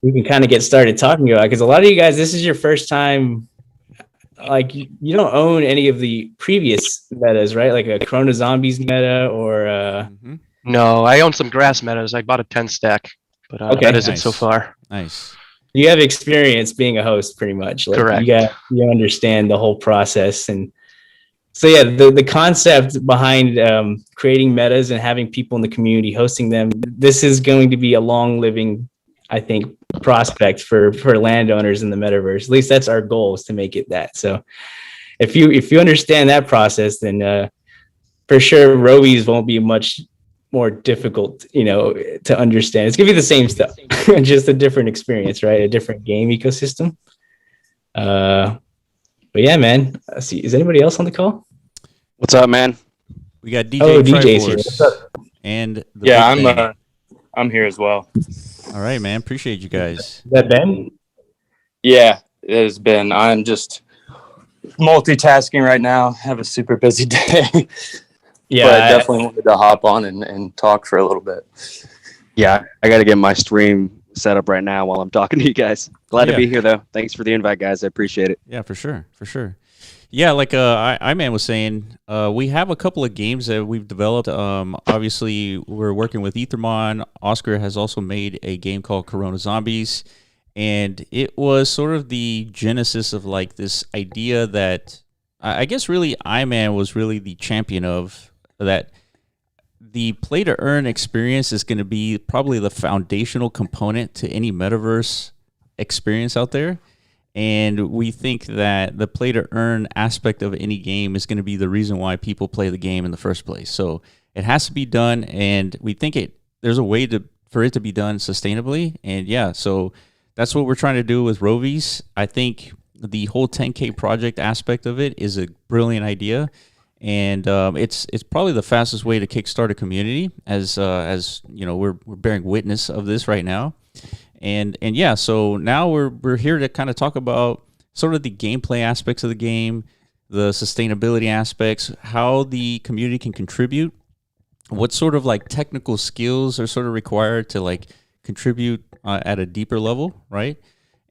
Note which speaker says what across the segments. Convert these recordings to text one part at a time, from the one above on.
Speaker 1: we can kind of get started talking about, because a lot of you guys, this is your first time. Like you don't own any of the previous metas, right? Like a Corona Zombies meta or
Speaker 2: No, I own some grass metas. I bought a 10 stack, but
Speaker 1: Okay.
Speaker 2: that is it so far.
Speaker 3: Nice.
Speaker 1: You have experience being a host, pretty much. Like
Speaker 2: Correct.
Speaker 1: You understand the whole process, and so yeah, the concept behind creating metas and having people in the community hosting them. This is going to be a long living, I think, prospect for landowners in the metaverse. At least that's our goal, is to make it that. So if you understand that process, then for sure Rovi's won't be much more difficult, to understand. It's gonna be the same stuff, just a different experience, right? A different game ecosystem. But yeah, man. Let's see, is anybody else on the call?
Speaker 4: What's up, man?
Speaker 3: We got DJ
Speaker 1: DJ's here.
Speaker 3: Triforce
Speaker 1: What's up?
Speaker 3: and
Speaker 4: I'm here as well.
Speaker 3: All right, man. Appreciate you guys.
Speaker 1: Is that Ben?
Speaker 4: Yeah, it has been. I'm just multitasking right now. Have a super busy day.
Speaker 1: Yeah,
Speaker 4: but I definitely wanted to hop on and talk for a little bit. Yeah, I got to get my stream set up right now while I'm talking to you guys. Glad to be here, though. Thanks for the invite, guys. I appreciate it.
Speaker 3: Yeah, for sure. Yeah, like I-Man was saying, we have a couple of games that we've developed. Obviously, we're working with Ethermon. Oscar has also made a game called Corona Zombies, and it was sort of the genesis of like this idea that I guess really I-Man was really the champion of, that the play to earn experience is going to be probably the foundational component to any metaverse experience out there. And we think that the play to earn aspect of any game is going to be the reason why people play the game in the first place. So it has to be done, and we think there's a way for it to be done sustainably. And yeah, so that's what we're trying to do with Rovi's. I think the whole 10K project aspect of it is a brilliant idea. And it's probably the fastest way to kickstart a community, as you know, we're bearing witness of this right now. And yeah, so now we're here to kind of talk about sort of the gameplay aspects of the game, the sustainability aspects, how the community can contribute, what sort of like technical skills are sort of required to like contribute at a deeper level, right?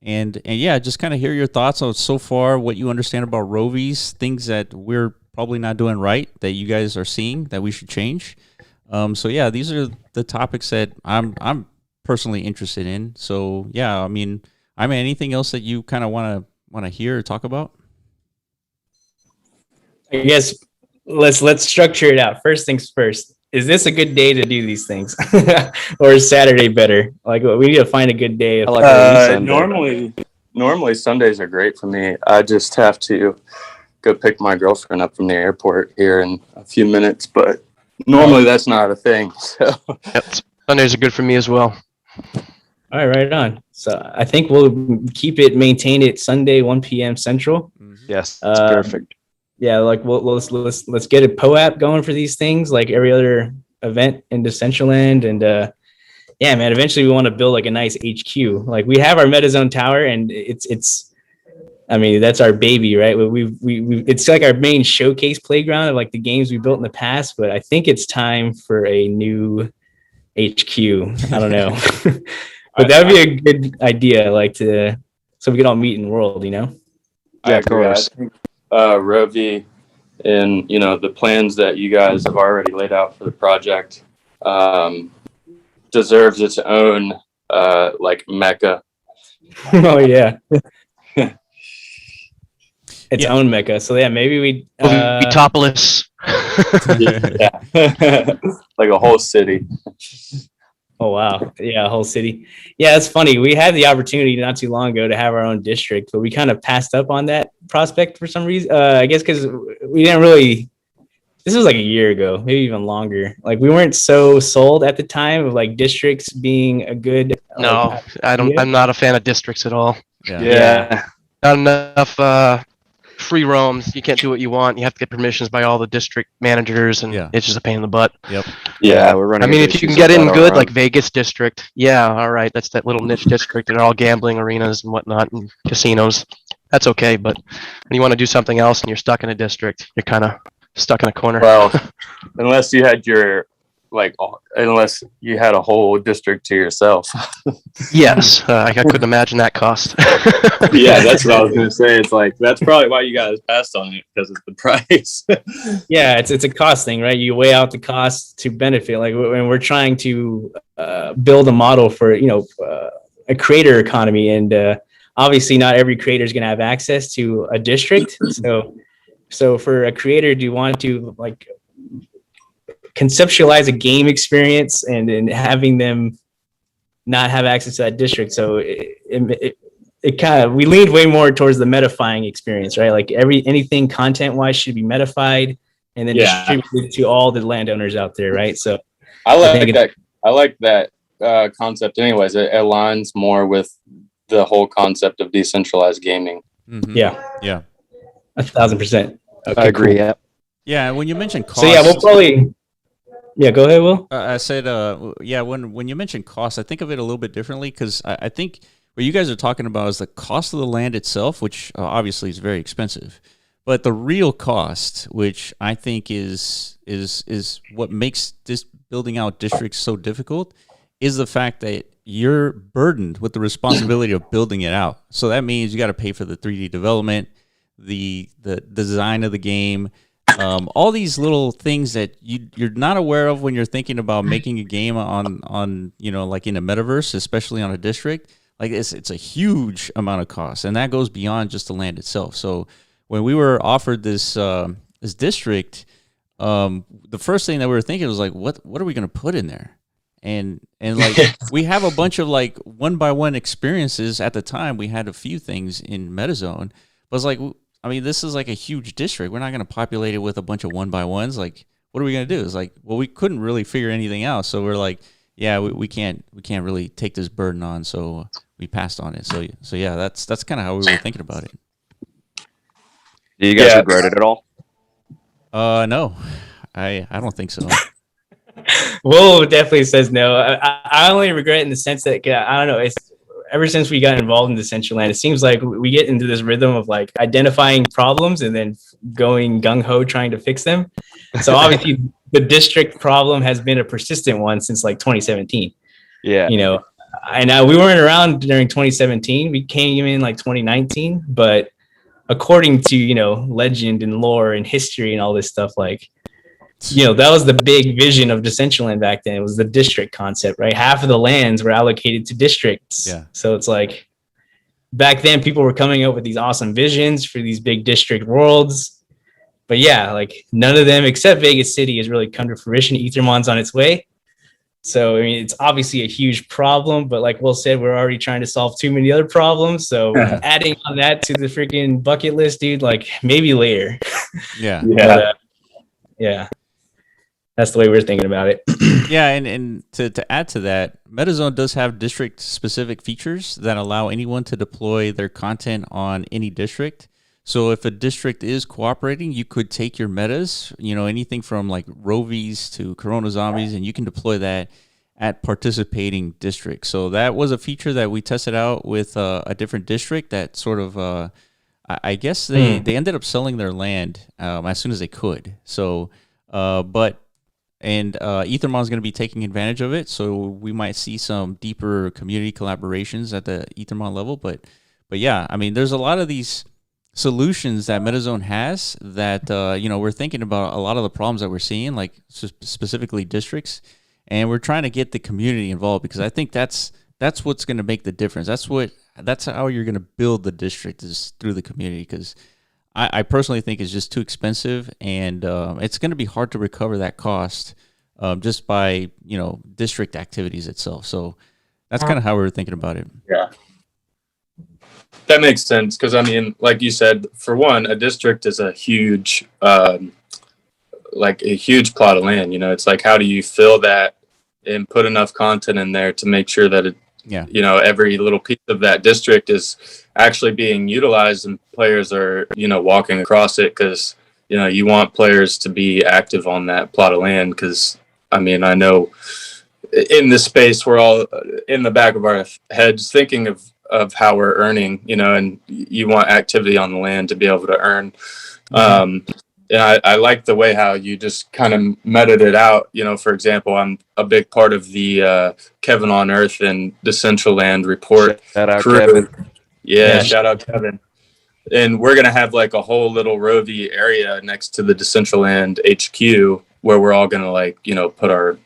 Speaker 3: And yeah, just kind of hear your thoughts on so far, what you understand about Rovi's, things that we're probably not doing right that you guys are seeing that we should change. So yeah, these are the topics that I'm personally interested in. So yeah, I mean, anything else that you kind of want to hear or talk about?
Speaker 1: I guess let's structure it out. First things first. Is this a good day to do these things, or is Saturday better? Like, we need to find a good day.
Speaker 4: Normally Sundays are great for me. I just have to go pick my girlfriend up from the airport here in a few minutes, but normally that's not a thing. So
Speaker 2: Yep. Sundays are good for me as well.
Speaker 1: All right on. So I think we'll maintain it Sunday 1 p.m. Central.
Speaker 4: Yes, that's perfect.
Speaker 1: Yeah, like let's get a POAP going for these things, like every other event in Decentraland, and yeah, man. Eventually, we want to build like a nice HQ. Like, we have our MetaZone tower, and it's. I mean, that's our baby, right? We it's like our main showcase playground of like the games we built in the past. But I think it's time for a new HQ. I don't know, but that'd be a good idea, like so we can all meet in World, you know?
Speaker 4: Yeah, of course. Rovi and the plans that you guys have already laid out for the project deserves its own like mecca.
Speaker 1: Oh yeah. Its own mecca. So yeah, maybe we
Speaker 2: be topless.
Speaker 4: Yeah. Like a whole city.
Speaker 1: Oh wow. Yeah, a whole city. Yeah, it's funny. We had the opportunity not too long ago to have our own district, but we kind of passed up on that prospect for some reason. I guess because we didn't really. This was like a year ago, maybe even longer. Like, we weren't so sold at the time of like districts being a good.
Speaker 2: No, I'm not a fan of districts at all.
Speaker 4: Yeah.
Speaker 2: Not enough free roams. You can't do what you want. You have to get permissions by all the district managers, and it's just a pain in the butt.
Speaker 3: Yep.
Speaker 4: Yeah, we're running.
Speaker 2: I mean, if you can get in good, like Vegas district, yeah, all right, that's that little niche district, and they're all gambling arenas and whatnot, and casinos. That's okay, but when you want to do something else and you're stuck in a district, you're kind of stuck in a corner.
Speaker 4: Well, unless you had your
Speaker 5: like unless you had a whole district to yourself.
Speaker 2: Yes, I couldn't imagine that cost.
Speaker 5: Yeah, that's what I was gonna say. It's like that's probably why you guys passed on it, because of the price.
Speaker 1: Yeah, it's a cost thing, right? You weigh out the cost to benefit. Like when we're trying to build a model for a creator economy, and obviously not every creator is going to have access to a district. So for a creator to want to like conceptualize a game experience and having them not have access to that district, so it kind of, we leaned way more towards the metafying experience, right? Like anything content wise should be metafied and then distributed to all the landowners out there, right? So
Speaker 5: I like that concept anyways. It aligns more with the whole concept of decentralized gaming.
Speaker 3: Mm-hmm.
Speaker 1: Yeah 1,000%.
Speaker 2: Okay,
Speaker 4: I agree.
Speaker 2: cool.
Speaker 4: Yeah.
Speaker 3: When you mentioned cost,
Speaker 1: So yeah, we'll probably go ahead, Will.
Speaker 3: I said, when you mention cost, I think of it a little bit differently, because I think what you guys are talking about is the cost of the land itself, which obviously is very expensive. But the real cost, which I think is what makes this building out districts so difficult, is the fact that you're burdened with the responsibility of building it out. So that means you got to pay for the 3D development, the design of the game, all these little things that you're not aware of when you're thinking about making a game on like in a metaverse, especially on a district. Like it's a huge amount of cost, and that goes beyond just the land itself. So when we were offered this district, the first thing that we were thinking was like, what are we going to put in there? And like we have a bunch of like 1x1 experiences. At the time, we had a few things in MetaZone, but it's like, I mean, this is like a huge district. We're not going to populate it with a bunch of 1x1s. Like, what are we going to do? It's like, well, we couldn't really figure anything out. So we're like, yeah, we can't really take this burden on. So we passed on it. So yeah, that's kind of how we were thinking about it.
Speaker 4: Do you guys regret it at all?
Speaker 3: No, I don't think so.
Speaker 1: Will definitely says no. I only regret it in the sense that I don't know. It's ever since we got involved in Decentraland, it seems like we get into this rhythm of like identifying problems and then going gung ho trying to fix them. So obviously, the district problem has been a persistent one since like 2017.
Speaker 4: Yeah,
Speaker 1: and we weren't around during 2017. We came in like 2019, but according to legend and lore and history and all this stuff, like. That was the big vision of Decentraland back then. It was the district concept, right? Half of the lands were allocated to districts.
Speaker 3: Yeah.
Speaker 1: So it's like back then people were coming up with these awesome visions for these big district worlds. But yeah, like none of them except Vegas City has really come to fruition. Ethermon's on its way. So, I mean, it's obviously a huge problem, but like Will said, we're already trying to solve too many other problems. So adding on that to the freaking bucket list, dude, like maybe later.
Speaker 3: Yeah.
Speaker 1: Yeah. That's the way we're thinking about it.
Speaker 3: Yeah, and to add to that, MetaZone does have district-specific features that allow anyone to deploy their content on any district. So if a district is cooperating, you could take your metas, anything from like Rovi's to Corona Zombies, and you can deploy that at participating districts. So that was a feature that we tested out with a different district that sort of, I guess they ended up selling their land as soon as they could. So, Ethermon's going to be taking advantage of it, so we might see some deeper community collaborations at the Ethermon level. But yeah, I mean, there's a lot of these solutions that MetaZone has that we're thinking about a lot of the problems that we're seeing, like specifically districts, and we're trying to get the community involved, because I think that's what's going to make the difference. That's how you're going to build the district, is through the community, because I personally think it's just too expensive, and it's going to be hard to recover that cost just by district activities itself. So that's kind of how we were thinking about it.
Speaker 5: Yeah, that makes sense, because I mean, like you said, for one, a district is a huge, like a huge plot of land. It's like, how do you fill that and put enough content in there to make sure that it, every little piece of that district is actually being utilized and players are, walking across it, because, you want players to be active on that plot of land. Because, I mean, I know in this space, we're all in the back of our heads thinking of how we're earning, and you want activity on the land to be able to earn. I like the way how you just kind of meted it out. You know, for example, I'm a big part of the Kevin on Earth and Decentraland report
Speaker 4: Shout out
Speaker 5: crew.
Speaker 4: Kevin.
Speaker 5: Yeah, shout out Kevin. And we're going to have like a whole little Rovi area next to the Decentraland HQ where we're all going to like, you know, put our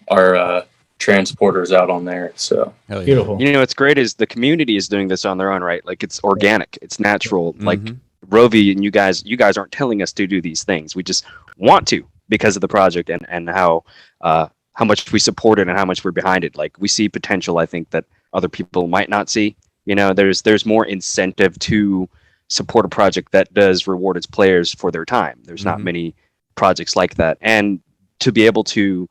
Speaker 5: transporters out on there. So
Speaker 3: Hell yeah.
Speaker 1: Beautiful.
Speaker 4: You know, what's great is the community is doing this on their own, right? Like it's organic, it's natural.
Speaker 3: Mm-hmm.
Speaker 4: Like Rovi and you guys aren't telling us to do these things. We just want to because of the project and how much we support it and how much we're behind it. Like we see potential, I think, that other people might not see. You know, there's more incentive to support a project that does reward its players for their time. There's not many projects like that. And to be able to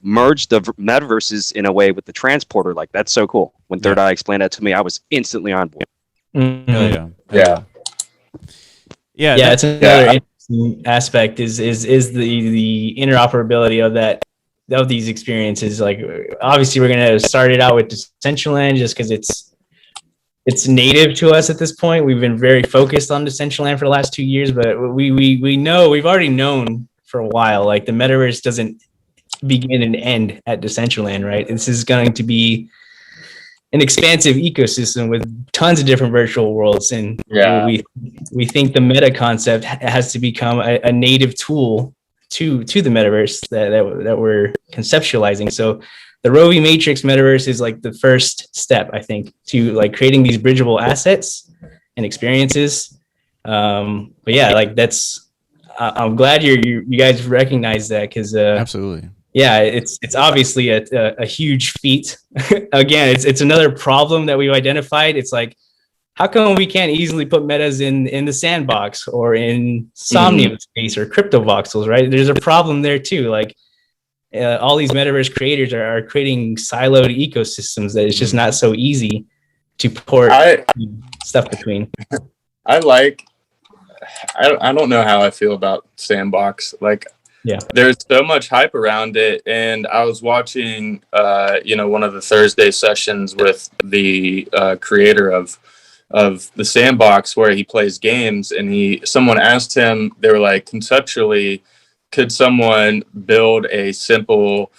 Speaker 4: merge the metaverses in a way with the transporter, like that's so cool. When Third Eye explained that to me, I was instantly on board.
Speaker 3: Hell yeah. Yeah.
Speaker 1: Yeah, it's another interesting aspect is the interoperability of these experiences. Like obviously we're gonna start it out with Decentraland just because it's native to us at this point. We've been very focused on Decentraland for the last 2 years, but we know we've already known for a while, like the metaverse doesn't begin and end at Decentraland, right? This is going to be an expansive ecosystem with tons of different virtual worlds, and we think the meta concept has to become a native tool to the metaverse that we're conceptualizing. So the Rovi Matrix metaverse is like the first step, I think, to like creating these bridgeable assets and experiences. But yeah, like I'm glad you guys recognize that because
Speaker 3: Absolutely.
Speaker 1: Yeah, it's obviously a huge feat. Again, it's another problem that we've identified. It's like, how come we can't easily put metas in the sandbox or in Somnium space or crypto voxels, right? There's a problem there too. Like all these metaverse creators are creating siloed ecosystems that it's just not so easy to port stuff between.
Speaker 5: I don't know how I feel about Sandbox. Like, there's so much hype around it, and I was watching, one of the Thursday sessions with the creator of the Sandbox where he plays games, and someone asked him, they were like, conceptually, could someone build a simple,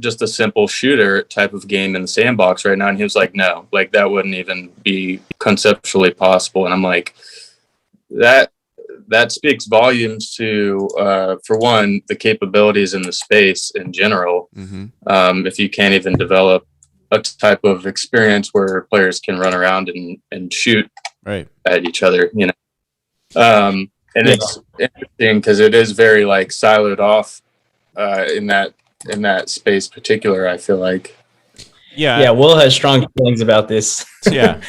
Speaker 5: just a simple shooter type of game in the Sandbox right now? And he was like, no, like that wouldn't even be conceptually possible. And I'm like, that speaks volumes to, for one, the capabilities in the space in general. If you can't even develop a type of experience where players can run around and shoot at each other, you know. And it's interesting because it is very like siloed off in that space particular, I feel like.
Speaker 1: Yeah, Will has strong feelings about this.
Speaker 3: Yeah.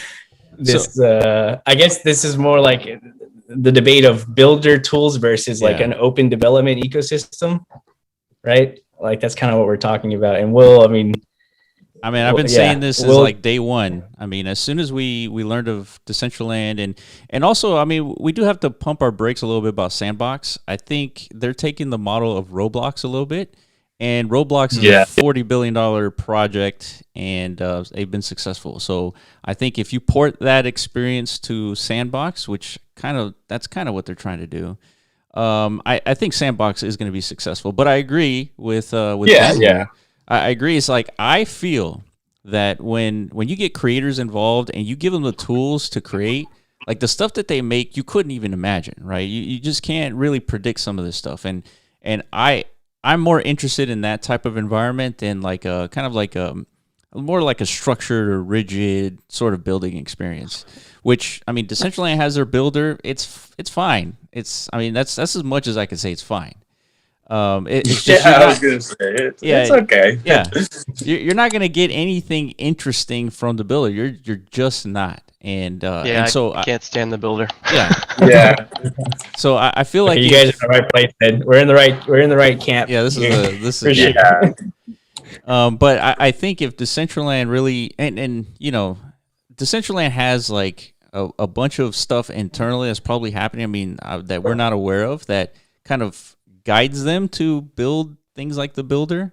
Speaker 1: I guess this is more like the debate of builder tools versus like an open development ecosystem, right? Like that's kind of what we're talking about. And Will,
Speaker 3: I've been saying this is like day one. I mean, as soon as we learned of Decentraland and also, I mean, we do have to pump our brakes a little bit about Sandbox. I think they're taking the model of Roblox a little bit, and Roblox is a $40 billion project, and they've been successful. So I think if you port that experience to Sandbox, which that's kind of what they're trying to do, I think Sandbox is going to be successful. But I agree with I agree. It's like I feel that when you get creators involved and you give them the tools to create, like the stuff that they make, you couldn't even imagine, right? You just can't really predict some of this stuff. And I'm more interested in that type of environment than like a kind of like more like a structured or rigid sort of building experience. Which, I mean, Decentraland has their builder. It's fine. That's as much as I can say. It's fine. It's just
Speaker 5: I was gonna say it's okay.
Speaker 3: Yeah, you're not gonna get anything interesting from the builder. You're just not. And so
Speaker 2: I can't stand the builder.
Speaker 5: Yeah.
Speaker 3: So I feel like
Speaker 1: you guys are in the right place. Then we're in the right camp.
Speaker 3: Yeah, this is
Speaker 1: sure.
Speaker 3: But I think if Decentraland really and you know, Decentraland has like a bunch of stuff internally that's probably happening. I mean, that we're not aware of that kind of guides them to build things like the builder.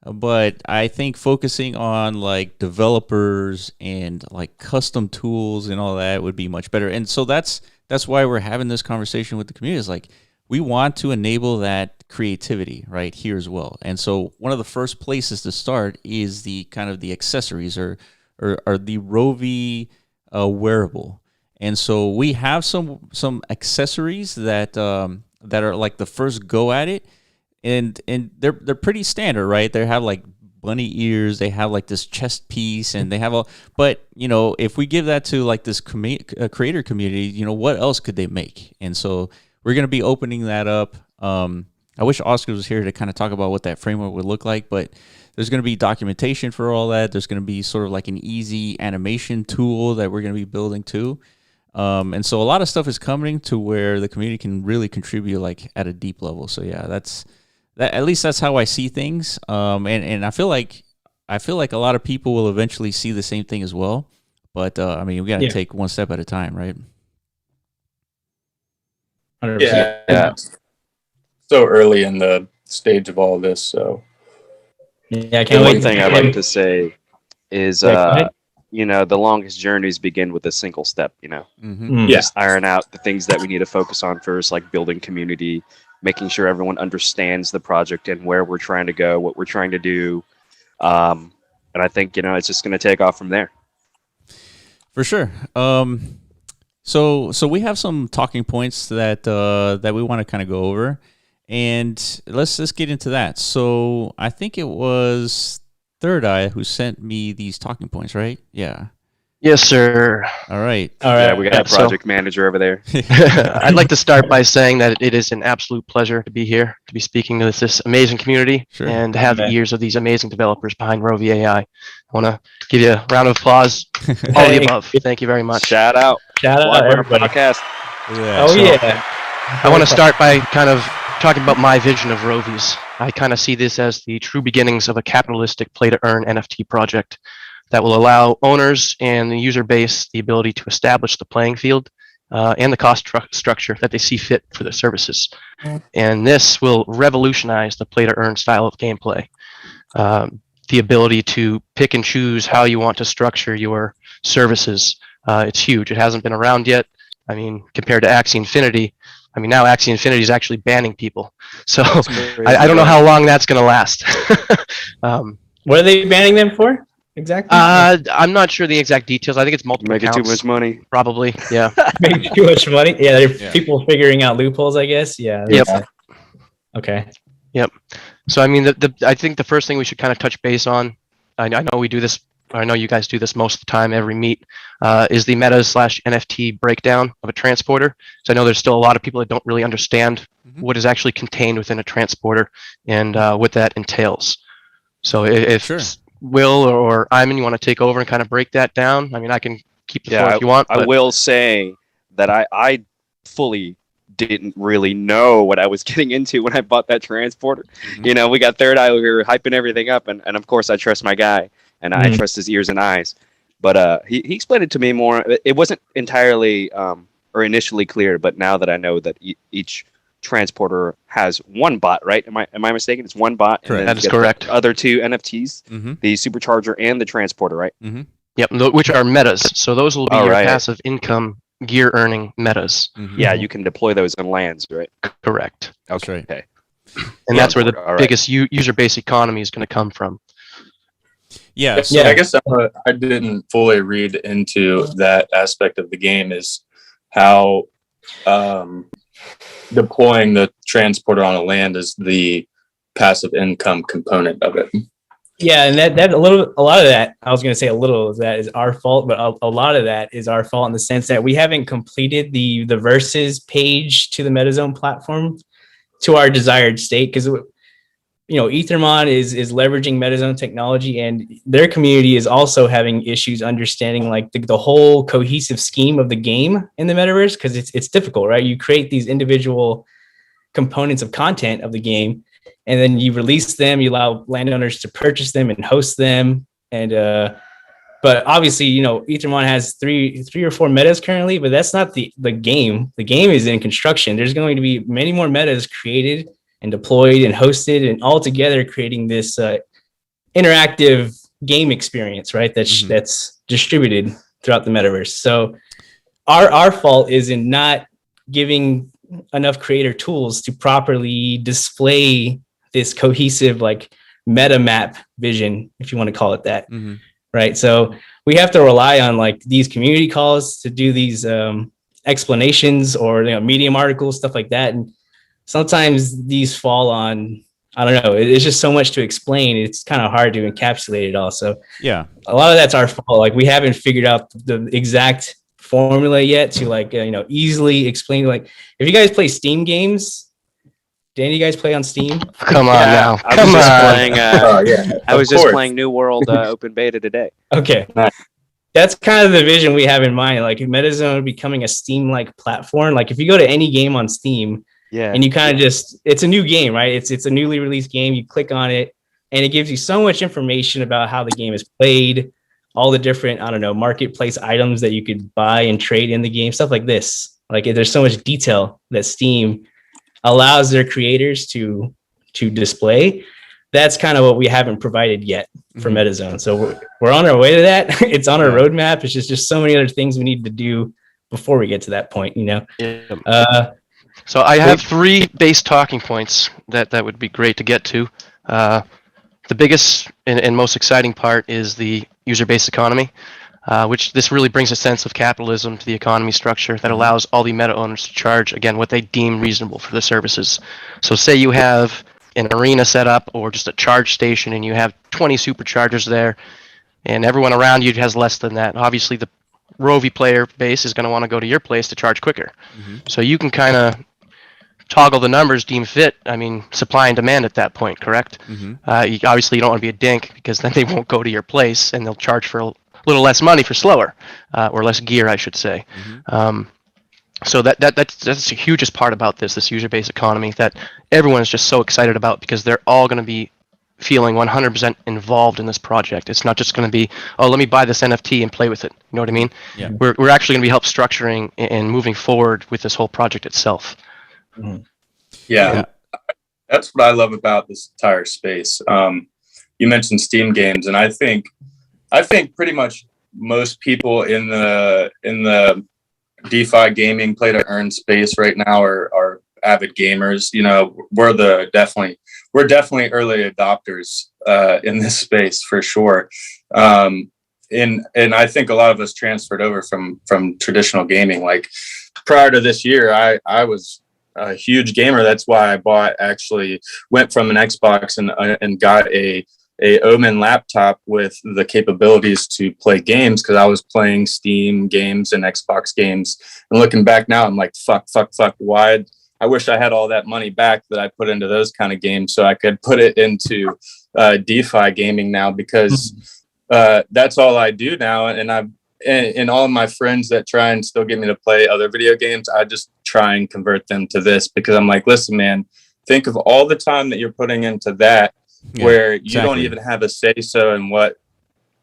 Speaker 3: But I think focusing on like developers and like custom tools and all that would be much better. And so that's why we're having this conversation with the community. Is like we want to enable that creativity right here as well. And so one of the first places to start is the kind of the accessories or the Rovi wearable. And so we have some accessories that that are like the first go at it, and they're pretty standard, right? They have like bunny ears, they have like this chest piece, and they have all. But you know, if we give that to like this creator community, you know, what else could they make? And so we're going to be opening that up. I wish Oscar was here to kind of talk about what that framework would look like, but there's going to be documentation for all that. There's going to be sort of like an easy animation tool that we're going to be building too. And so a lot of stuff is coming to where the community can really contribute like at a deep level. So yeah, that at least that's how I see things. And I feel like a lot of people will eventually see the same thing as well. But I mean, we got to take one step at a time, right?
Speaker 1: 100%.
Speaker 5: Yeah. So early in the stage of all this, so
Speaker 1: yeah.
Speaker 4: One thing I like to say is, you know, the longest journeys begin with a single step. You know,
Speaker 5: Yes,
Speaker 4: iron out the things that we need to focus on first, like building community, making sure everyone understands the project and where we're trying to go, what we're trying to do, and I think, you know, it's just going to take off from there.
Speaker 3: For sure. So we have some talking points that that we want to kind of go over. And let's get into that. So I think it was Third Eye who sent me these talking points, right? Yeah.
Speaker 2: Yes, sir.
Speaker 3: All right.
Speaker 4: Yeah, we got a project manager over there.
Speaker 2: I'd like to start by saying that it is an absolute pleasure to be here, to be speaking to this amazing community, and to have the ears of these amazing developers behind Rovi.ai. I want to give you a round of applause. All the above. Thank you very much.
Speaker 4: Shout out
Speaker 1: everybody.
Speaker 4: podcast.
Speaker 3: Yeah.
Speaker 1: Oh,
Speaker 2: So,
Speaker 1: yeah.
Speaker 2: I want to start by kind of talking about my vision of Rovi's. I kind of see this as the true beginnings of a capitalistic play-to-earn NFT project that will allow owners and the user base the ability to establish the playing field and the cost structure that they see fit for their services. And this will revolutionize the play-to-earn style of gameplay. The ability to pick and choose how you want to structure your services. It's huge. It hasn't been around yet. I mean, compared to Axie Infinity, I mean, now Axie Infinity is actually banning people. So I don't know how long that's going to last.
Speaker 1: What are they banning them for exactly?
Speaker 2: I'm not sure the exact details. I think it's multiple
Speaker 4: Making
Speaker 2: accounts.
Speaker 4: too much money.
Speaker 2: Probably, yeah.
Speaker 1: Making too much money? Yeah, they're people figuring out loopholes, I guess. Yeah.
Speaker 2: Yep.
Speaker 1: Okay.
Speaker 2: Yep. So, I mean, I think the first thing we should kind of touch base on, I know we do this, I know you guys do this most of the time, every meet, is the meta/NFT breakdown of a transporter. So I know there's still a lot of people that don't really understand what is actually contained within a transporter and what that entails. So if Will or Iman, you want to take over and kind of break that down? I mean, I can keep the floor if you want.
Speaker 4: I will say that I fully didn't really know what I was getting into when I bought that transporter. You know, we got Third Eye, we were hyping everything up, and of course I trust my guy. And I trust his ears and eyes. But he explained it to me more. It wasn't entirely or initially clear, but now that I know that each transporter has one bot, right? Am I mistaken? It's one bot.
Speaker 2: Correct. That is correct.
Speaker 4: The other two NFTs, the supercharger and the transporter, right?
Speaker 2: Yep, which are metas. So those will be your passive income gear earning metas.
Speaker 4: Yeah, you can deploy those in lands, right?
Speaker 2: Correct.
Speaker 4: Okay. Okay.
Speaker 2: And that's where the biggest user base economy is going to come from.
Speaker 3: Yeah.
Speaker 5: So I guess I didn't fully read into that aspect of the game is how deploying the transporter on a land is the passive income component of it.
Speaker 1: Yeah, and that a lot of that, I was going to say a little of that is our fault, but a lot of that is our fault in the sense that we haven't completed the versus page to the MetaZone platform to our desired state, because Ethermon is leveraging MetaZone technology, and their community is also having issues understanding like the whole cohesive scheme of the game in the metaverse, because it's difficult, right? You create these individual components of content of the game, and then you release them, you allow landowners to purchase them and host them. And but obviously, Ethermon has three or four metas currently, but that's not the game. The game is in construction. There's going to be many more metas created and deployed and hosted, and all together creating this interactive game experience, right? That's distributed throughout the metaverse. So our fault is in not giving enough creator tools to properly display this cohesive like meta map vision, if you want to call it that.
Speaker 3: Mm-hmm.
Speaker 1: Right. So we have to rely on like these community calls to do these explanations or Medium articles, stuff like that. And sometimes these fall on, I don't know, it's just so much to explain. It's kind of hard to encapsulate it all. So
Speaker 3: Yeah.
Speaker 1: a lot of that's our fault. Like we haven't figured out the exact formula yet to like, easily explain. Like if you guys play Steam games, Dan, you guys play on Steam?
Speaker 2: Come on now.
Speaker 4: I
Speaker 2: Come
Speaker 4: was just
Speaker 2: on.
Speaker 4: playing.
Speaker 5: Oh yeah,
Speaker 4: I was just playing New World open beta today.
Speaker 1: Okay.
Speaker 5: Nice.
Speaker 1: That's kind of the vision we have in mind. Like MetaZone becoming a Steam-like platform. Like if you go to any game on Steam
Speaker 4: Yeah.
Speaker 1: and you kind of it's a new game, right? It's a newly released game. You click on it and it gives you so much information about how the game is played, all the different, I don't know, marketplace items that you could buy and trade in the game, stuff like this. Like there's so much detail that Steam allows their creators to display. That's kind of what we haven't provided yet for MetaZone. So we're on our way to that. It's on our roadmap. It's just so many other things we need to do before we get to that point,
Speaker 2: Yeah. So I have 3 base talking points that would be great to get to. The biggest and most exciting part is the user-based economy, which this really brings a sense of capitalism to the economy structure that allows all the meta owners to charge, again, what they deem reasonable for the services. So say you have an arena set up or just a charge station and you have 20 superchargers there and everyone around you has less than that. Obviously, the Rovi player base is going to want to go to your place to charge quicker. So you can kind of toggle the numbers, deem fit. I mean, supply and demand at that point, correct? Obviously, you don't want to be a dink because then they won't go to your place and they'll charge for a little less money for slower, or less gear, I should say. So that's the hugest part about this user-based economy that everyone is just so excited about because they're all going to be feeling 100% involved in this project. It's not just going to be, oh, let me buy this NFT and play with it. You know what I mean?
Speaker 3: Yeah.
Speaker 2: We're actually going to be help structuring and moving forward with this whole project itself.
Speaker 5: Yeah. That's what I love about this entire space. You mentioned Steam games, and I think pretty much most people in the DeFi gaming play to earn space right now are avid gamers. We're definitely early adopters in this space for sure. And I think a lot of us transferred over from traditional gaming. Like prior to this year, I was a huge gamer. That's why I went from an Xbox and got a Omen laptop with the capabilities to play games because I was playing Steam games and Xbox games. And looking back now, I'm like, fuck. Why? I wish I had all that money back that I put into those kind of games so I could put it into DeFi gaming now because that's all I do now. And all of my friends that try and still get me to play other video games, I just try and convert them to this because I'm like, listen, man, think of all the time that you're putting into that.
Speaker 3: Yeah,
Speaker 5: where you
Speaker 3: exactly.
Speaker 5: don't even have a say so in what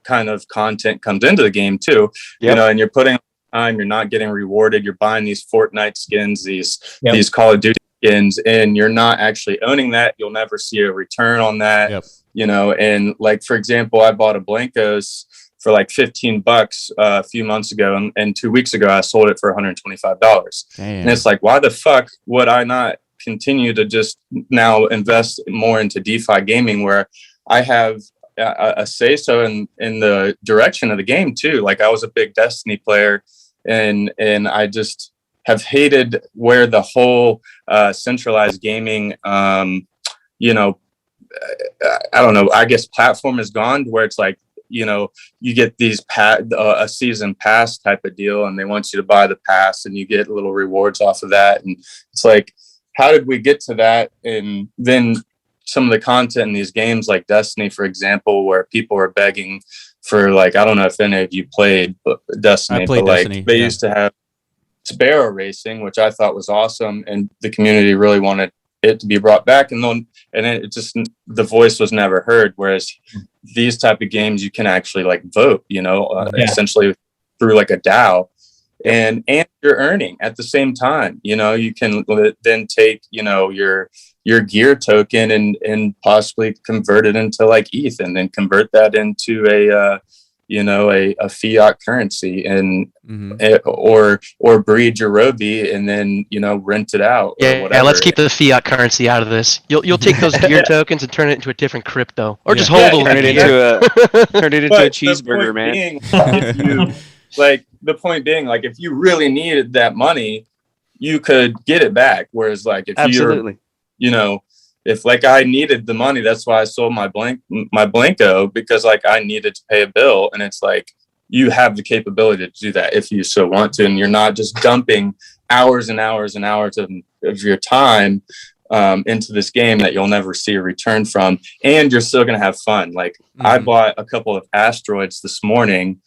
Speaker 5: kind of content comes into the game too.
Speaker 4: Yep.
Speaker 5: And you're putting time, you're not getting rewarded, you're buying these Fortnite skins, these Call of Duty skins, and you're not actually owning that. You'll never see a return on that. And like, for example, I bought a Blancos for like $15 a few months ago, and 2 weeks ago I sold it for $125. And it's like, why the fuck would I not continue to just now invest more into DeFi gaming where I have a say so in the direction of the game too? Like I was a big Destiny player and I just have hated where the whole centralized gaming, I don't know, I guess platform is gone where it's like, you get these a season pass type of deal and they want you to buy the pass and you get little rewards off of that. And it's like, how did we get to that? And then some of the content in these games like Destiny, for example, where people are begging for like, I don't know if any of you played Destiny, but like
Speaker 3: Destiny,
Speaker 5: they used to have sparrow racing, which I thought was awesome. And the community really wanted it to be brought back. And it just, the voice was never heard. Whereas these type of games, you can actually like vote, essentially through like a DAO. And you're earning at the same time. You can then take your gear token and possibly convert it into like ETH and then convert that into a fiat currency and
Speaker 3: Mhm.
Speaker 5: or breed your Rovi and then rent it out or
Speaker 2: Yeah,
Speaker 5: whatever.
Speaker 2: let's keep the fiat currency out of this. You'll take those gear tokens and turn it into a different crypto, or just
Speaker 3: Yeah.
Speaker 2: hold
Speaker 4: Turn it
Speaker 2: the
Speaker 4: into
Speaker 2: gear.
Speaker 4: turn it into a
Speaker 5: But the
Speaker 4: cheeseburger,
Speaker 5: point
Speaker 4: man.
Speaker 5: being, if you if you really needed that money, you could get it back. Whereas like if
Speaker 4: Absolutely.
Speaker 5: if like I needed the money, that's why I sold my Blanco, because like I needed to pay a bill, and it's like you have the capability to do that if you so want to, and you're not just dumping hours and hours and hours of your time into this game that you'll never see a return from, and you're still going to have fun. Like I bought a couple of asteroids this morning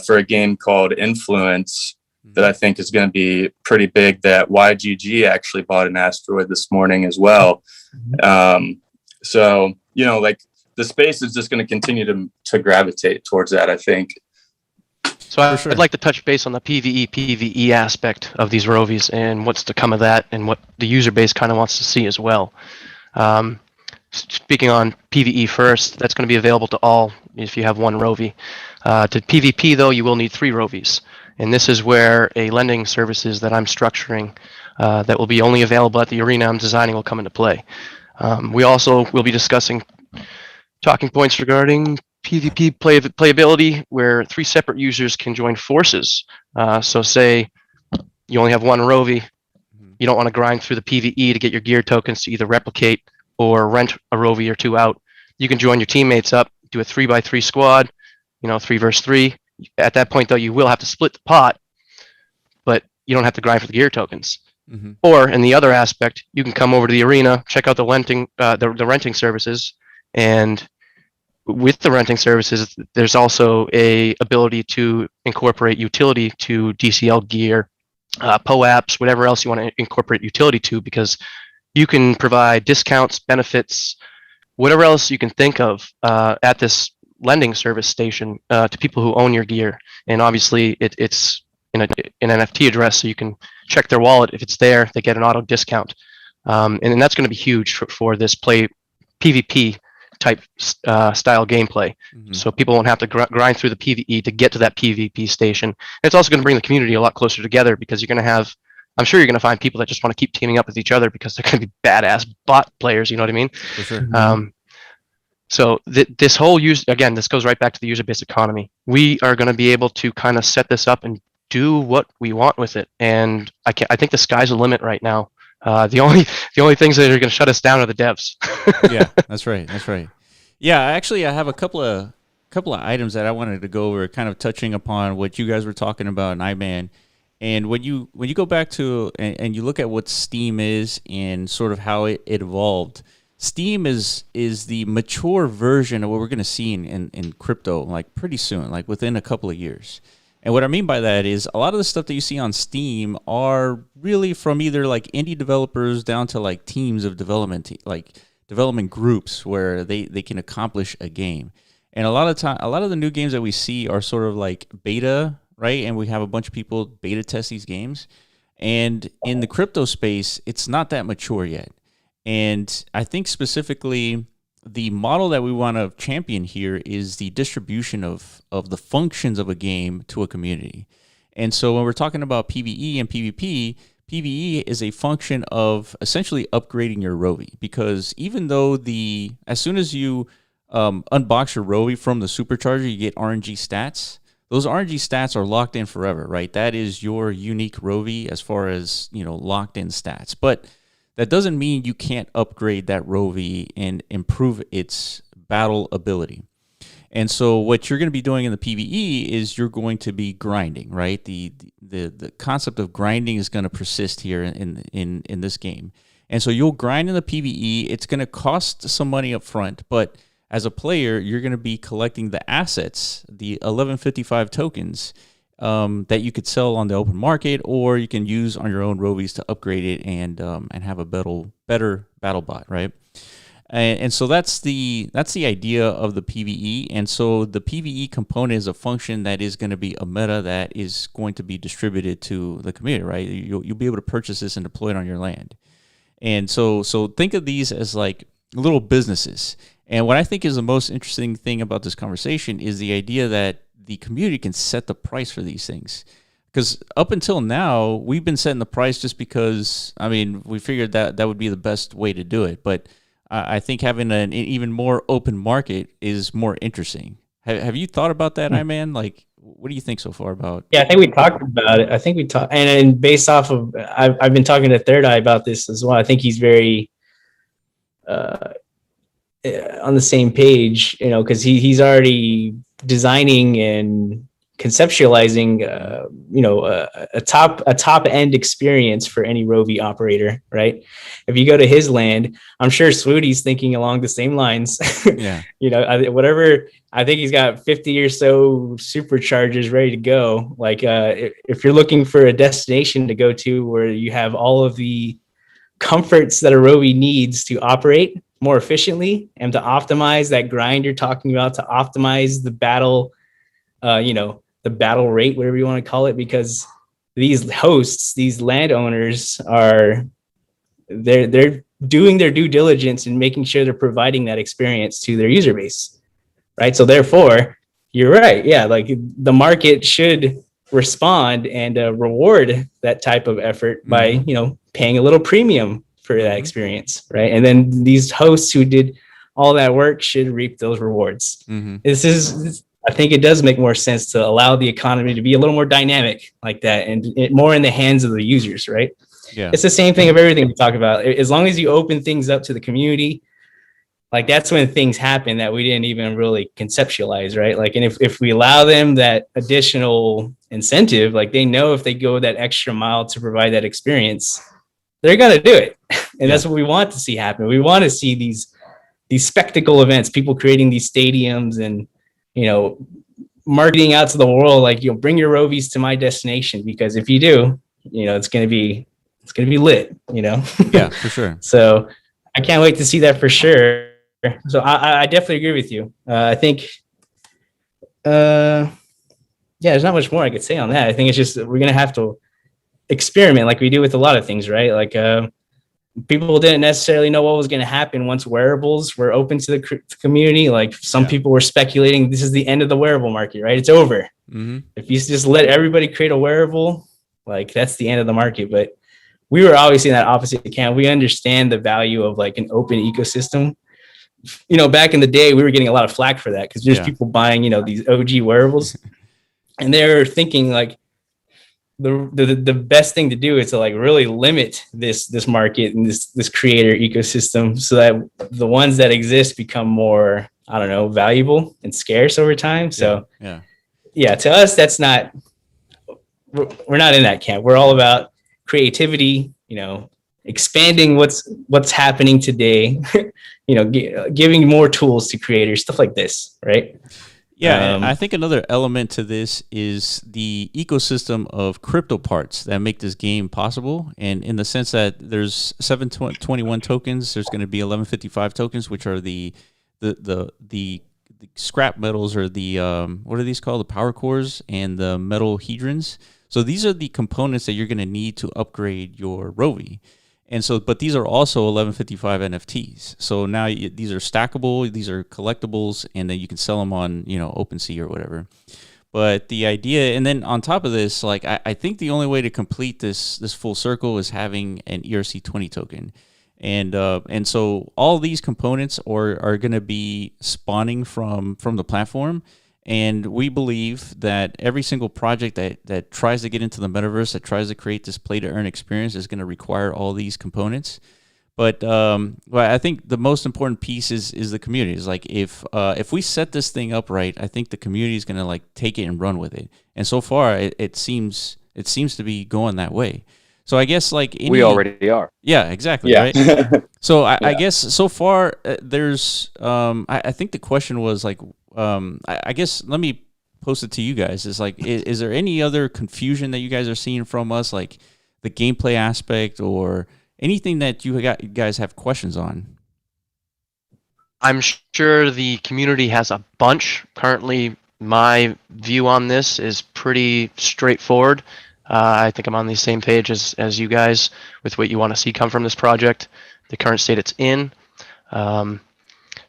Speaker 5: for a game called Influence that I think is going to be pretty big, that YGG actually bought an asteroid this morning as well. So, like the space is just going to continue to gravitate towards that, I think.
Speaker 2: So I'd like to touch base on the PvE aspect of these Rovies and what's to come of that, and what the user base kind of wants to see as well. Speaking on PvE first, that's going to be available to all if you have one Rovi. To PvP though, you will need 3 Rovies, and this is where a lending services that I'm structuring that will be only available at the arena I'm designing will come into play. We also will be discussing talking points regarding PvP playability, where 3 separate users can join forces. So say you only have one Rovi, you don't want to grind through the PvE to get your gear tokens to either replicate or rent a Rovi or 2 out. You can join your teammates up, do a 3x3 squad, 3 versus 3. At that point though, you will have to split the pot, but you don't have to grind for the gear tokens. Or in the other aspect, you can come over to the arena, check out the renting services, and with the renting services, there's also a ability to incorporate utility to DCL gear, POAPs, whatever else you want to incorporate utility to, because you can provide discounts, benefits, whatever else you can think of at this lending service station to people who own your gear. And obviously, it's in an NFT address, so you can check their wallet. If it's there, they get an auto discount. And that's going to be huge for this PvP type style gameplay. So people won't have to grind through the PvE to get to that PvP station. And it's also going to bring the community a lot closer together, because you're going to have, I'm sure you're going to find people that just want to keep teaming up with each other because they're going to be badass bot players, you know what I mean?
Speaker 3: For sure.
Speaker 2: So this whole again, this goes right back to the user-based economy. We are going to be able to kind of set this up and do what we want with it. And I think the sky's the limit right now. The only things that are going to shut us down are the devs.
Speaker 3: Yeah, that's right. That's right. Yeah, actually, I have a couple of items that I wanted to go over, kind of touching upon what you guys were talking about in iMan. And when you go back to and you look at what Steam is and sort of how it evolved, Steam is the mature version of what we're going to see in crypto, like pretty soon, like within a couple of years. And what I mean by that is a lot of the stuff that you see on Steam are really from either like indie developers down to like teams of development groups where they can accomplish a game. And a lot of the new games that we see are sort of like beta, right? And we have a bunch of people beta test these games. And in the crypto space, it's not that mature yet. And I think specifically the model that we want to champion here is the distribution of the functions of a game to a community. And so when we're talking about PvE and PvP, PvE is a function of essentially upgrading your Rovi, because even though as soon as you unbox your Rovi from the supercharger, you get RNG stats. Those RNG stats are locked in forever, right? That is your unique Rovi as far as, locked in stats. But that doesn't mean you can't upgrade that Rovi and improve its battle ability. And so what you're going to be doing in the PvE is you're going to be grinding, right? The concept of grinding is going to persist here in this game. And so you'll grind in the PvE. It's going to cost some money up front, but as a player, you're going to be collecting the assets, the 1155 tokens, that you could sell on the open market, or you can use on your own Rovies to upgrade it and have a better battle bot, right? And so that's the idea of the PvE. And so the PvE component is a function that is going to be a meta that is going to be distributed to the community, right? You'll be able to purchase this and deploy it on your land. And so think of these as like little businesses. And what I think is the most interesting thing about this conversation is the idea that the community can set the price for these things. Because up until now, we've been setting the price just because, I mean, we figured that that would be the best way to do it. But I think having an even more open market is more interesting. Have you thought about that, Iman? Like, what do you think so far about?
Speaker 1: Yeah, I think we talked about it. I think we talked, and based off of, I've been talking to Third Eye about this as well. I think he's very on the same page, you know, because he's already designing and conceptualizing, you know, a top end experience for any Rovi operator, right? If you go to his land, I'm sure Swootie's thinking along the same lines.
Speaker 3: Yeah,
Speaker 1: You know, whatever. I think he's got 50 or so superchargers ready to go. Like, if you're looking for a destination to go to where you have all of the comforts that a Rovi needs to operate more efficiently and to optimize that grind you're talking about, to optimize the battle, you know, the battle rate, whatever you want to call it, because these hosts, these landowners they're doing their due diligence and making sure they're providing that experience to their user base, right? So therefore, you're right. Yeah, like the market should respond and reward that type of effort by, you know, paying a little premium for that experience, right? And then these hosts who did all that work should reap those rewards. I think it does make more sense to allow the economy to be a little more dynamic like that, and more in the hands of the users, right?
Speaker 3: yeah,
Speaker 1: It's the same thing of everything we talk about. As long as you open things up to the community, like that's when things happen that we didn't even really conceptualize, right? Like, and if we allow them that additional incentive, like they know if they go that extra mile to provide that experience, they're going to do it. And that's what we want to see happen. We want to see these spectacle events, people creating these stadiums and, you know, marketing out to the world, like, you know, bring your Rovies to my destination, because if you do, you know, it's going to be lit, you know?
Speaker 3: yeah, for sure.
Speaker 1: So I can't wait to see that for sure. So I definitely agree with you. I think, yeah, there's not much more I could say on that. I think it's just, we're going to have to experiment like we do with a lot of things, right? Like, people didn't necessarily know what was going to happen once wearables were open to the community. Like, some people were speculating this is the end of the wearable market, right? It's over. If you just let everybody create a wearable, like, that's the end of the market. But we were obviously in that opposite camp. We understand the value of like an open ecosystem. You know, back in the day, we were getting a lot of flack for that because there's people buying, you know, these OG wearables, and they're thinking like the best thing to do is to like really limit this market and this creator ecosystem, so that the ones that exist become more, I don't know, valuable and scarce over time. So yeah, to us, that's not, we're not in that camp. We're all about creativity, you know, expanding what's happening today, you know, giving more tools to creators, stuff like this, right?
Speaker 3: Yeah, and I think another element to this is the ecosystem of crypto parts that make this game possible. And in the sense that there's 721 tokens, there's going to be 1155 tokens, which are the scrap metals, or the what are these called? The power cores and the metal hedrons. So these are the components that you're going to need to upgrade your Rovi. And so, but these are also 1155 NFTs. So now these are stackable, these are collectibles, and then you can sell them on, you know, OpenSea or whatever. But the idea, and then on top of this, like, I think the only way to complete this full circle is having an ERC20 token. And so all these components are going to be spawning from the platform. And we believe that every single project that tries to get into the metaverse, that tries to create this play-to-earn experience, is going to require all these components. But I think the most important piece is the community. Is like, if we set this thing up right, I think the community is going to like take it and run with it. And so far, it seems to be going that way. So I guess like
Speaker 4: we already are.
Speaker 3: Yeah, exactly.
Speaker 5: Yeah.
Speaker 3: Right. So I guess so far there's I think the question was like, I guess let me post it to you guys. Is like, is there any other confusion that you guys are seeing from us, like the gameplay aspect or anything that you guys have questions on?
Speaker 2: I'm sure the community has a bunch. Currently, my view on this is pretty straightforward. I think I'm on the same page as you guys with what you want to see come from this project, the current state it's in.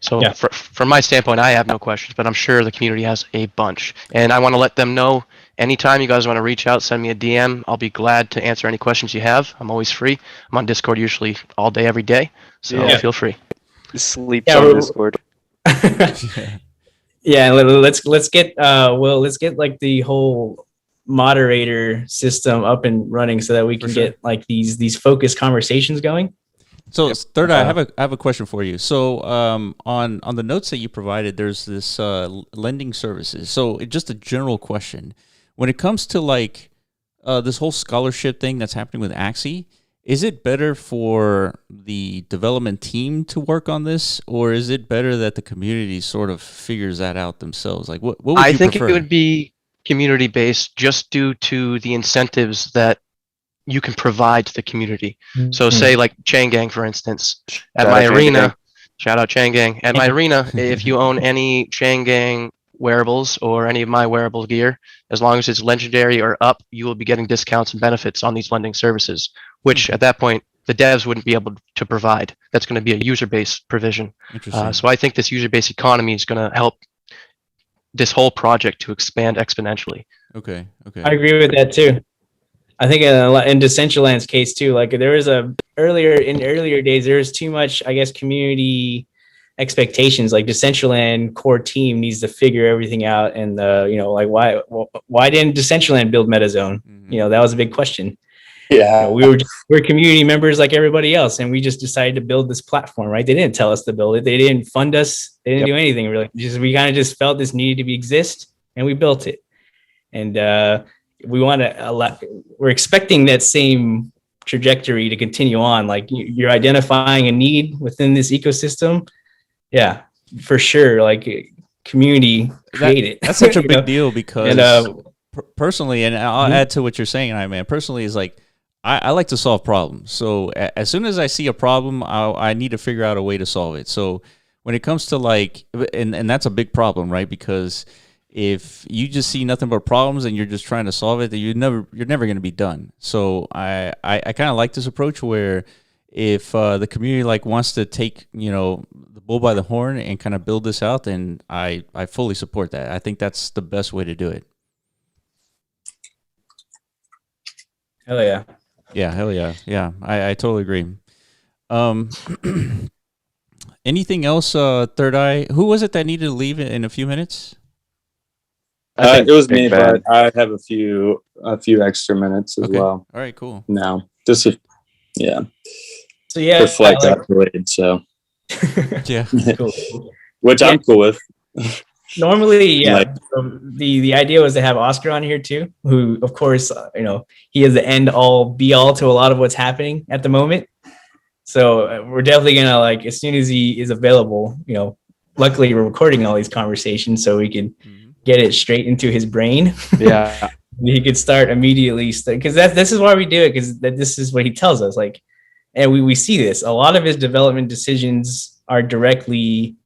Speaker 2: So
Speaker 1: Yeah.
Speaker 2: from my standpoint, I have no questions, but I'm sure the community has a bunch. And I want to let them know anytime you guys want to reach out, send me a DM. I'll be glad to answer any questions you have. I'm always free. I'm on Discord usually all day, every day. So
Speaker 4: Yeah.
Speaker 2: feel free.
Speaker 4: Sleeps
Speaker 1: Yeah,
Speaker 4: on
Speaker 1: we're-
Speaker 4: Discord.
Speaker 3: Yeah.
Speaker 1: Yeah, let's get let's get like the whole moderator system up and running so that we
Speaker 3: For
Speaker 1: can
Speaker 3: sure.
Speaker 1: get like these focused conversations going.
Speaker 3: So Third Eye, I have a question for you. So on the notes that you provided, there's this lending services. So just a general question, when it comes to like this whole scholarship thing that's happening with Axie, is it better for the development team to work on this, or is it better that the community sort of figures that out themselves? Like what would
Speaker 2: I
Speaker 3: you
Speaker 2: think
Speaker 3: prefer?
Speaker 2: it would be community based just due to the incentives that you can provide to the community. So say like Chain Gang, for instance, at
Speaker 4: Shout
Speaker 2: my
Speaker 4: out Chain
Speaker 2: arena,
Speaker 4: Gang.
Speaker 2: shout out Chain Gang. At my arena, if you own any Chain Gang wearables or any of my wearable gear, as long as it's legendary or up, you will be getting discounts and benefits on these lending services, which at that point, the devs wouldn't be able to provide. That's going to be a user-based provision.
Speaker 3: Interesting.
Speaker 2: So I think this user-based economy is going to help this whole project to expand exponentially.
Speaker 3: Okay.
Speaker 1: I agree with that too. I think in Decentraland's case too, like there was earlier days, there was too much, I guess, community expectations. Like Decentraland core team needs to figure everything out, and like why didn't Decentraland build MetaZone?
Speaker 3: Mhm.
Speaker 1: That was a big question.
Speaker 5: Yeah.
Speaker 1: We're community members like everybody else, and we just decided to build this platform. Right? They didn't tell us to build it. They didn't fund us. They didn't do anything really. We kind of just felt this needed to exist, and we built it. And we're expecting that same trajectory to continue on. Like you're identifying a need within this ecosystem. Yeah, for sure. Like community create it.
Speaker 3: That's such a big deal because
Speaker 1: And
Speaker 3: personally, and I'll add to what you're saying, man, personally is like, I like to solve problems. So as soon as I see a problem, I need to figure out a way to solve it. So when it comes to like, and that's a big problem, right? Because if you just see nothing but problems and you're just trying to solve it, you're never going to be done. So I kind of like this approach where if the community like wants to take the bull by the horn and kind of build this out, then I fully support that. I think that's the best way to do it.
Speaker 1: hell yeah.
Speaker 3: Yeah, hell yeah. Yeah, I totally agree. Anything else, Third Eye? Who was it that needed to leave in a few minutes?
Speaker 5: It was
Speaker 4: Big
Speaker 5: me,
Speaker 4: Bad.
Speaker 5: but I have a few extra minutes as well.
Speaker 3: All right, cool.
Speaker 5: Now, yeah,
Speaker 1: So yeah,
Speaker 5: the flight got delayed, so
Speaker 3: Yeah.
Speaker 1: cool.
Speaker 5: which I'm cool with.
Speaker 1: Normally, yeah.
Speaker 5: Like-
Speaker 1: The idea was to have Oscar on here too, who, of course, he is the end all be all to a lot of what's happening at the moment. So we're definitely gonna like as soon as he is available. Luckily we're recording all these conversations, so we can get it straight into his brain.
Speaker 2: Yeah.
Speaker 1: He could start immediately because this is why we do it, because this is what he tells us. Like, and we see this. A lot of his development decisions are directly,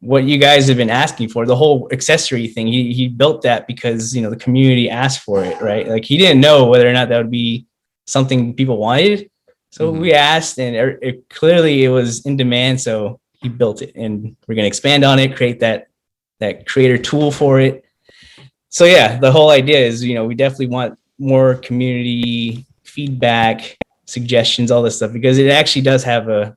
Speaker 1: what you guys have been asking for. The whole accessory thing, he built that because the community asked for it, right? Like he didn't know whether or not that would be something people wanted, so we asked, and clearly it was in demand, so he built it, and we're going to expand on it, create that creator tool for it. So yeah, the whole idea is we definitely want more community feedback, suggestions, all this stuff, because it actually does have an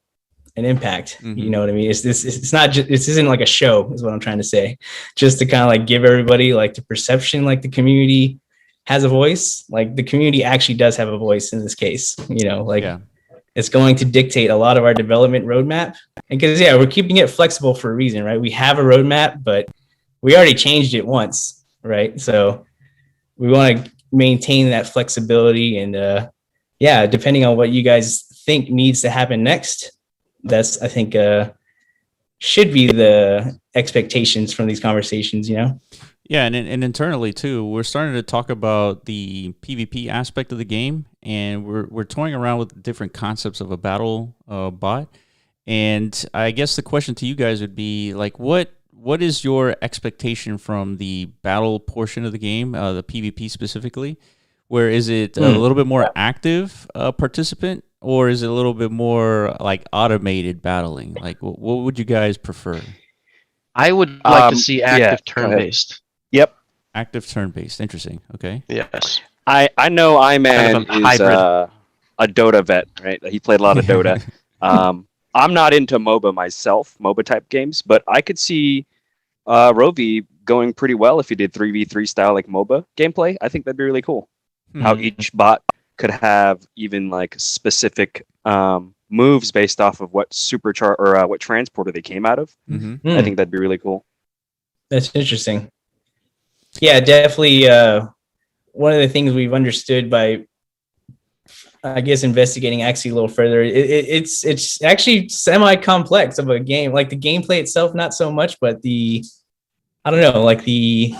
Speaker 1: impact. You know what I mean? It's not just, this isn't like a show, is what I'm trying to say, just to kind of like give everybody like the perception like the community has a voice. Like the community actually does have a voice in this case. It's going to dictate a lot of our development roadmap. And because we're keeping it flexible for a reason, right? We have a roadmap, but we already changed it once, right? So we want to maintain that flexibility, and depending on what you guys think needs to happen next, that's, I think, should be the expectations from these conversations.
Speaker 3: Yeah, and internally too, we're starting to talk about the PvP aspect of the game, and we're toying around with different concepts of a battle bot. And I guess the question to you guys would be like, what is your expectation from the battle portion of the game, the PvP specifically? Where is it a little bit more active participant, or is it a little bit more like automated battling? Like, what would you guys prefer?
Speaker 2: I would like to see
Speaker 4: yeah,
Speaker 2: active
Speaker 4: go ahead.
Speaker 2: turn-based.
Speaker 4: Yep.
Speaker 3: Active turn-based. Interesting. Okay.
Speaker 2: Yes.
Speaker 4: I know
Speaker 2: Kind of
Speaker 4: Iman
Speaker 2: a
Speaker 4: is
Speaker 2: hybrid.
Speaker 4: a Dota vet, right? He played a lot of Dota. I'm not into MOBA myself, MOBA type games, but I could see Rovi going pretty well if he did 3v3 style like MOBA gameplay. I think that'd be really cool. How each bot could have even like specific moves based off of what superchar or what transporter they came out of.
Speaker 3: Mm-hmm.
Speaker 4: I think that'd be really cool.
Speaker 1: That's interesting. Yeah, definitely. One of the things we've understood by, I guess, investigating actually a little further, it's actually semi-complex of a game. Like the gameplay itself, not so much, but I don't know, like the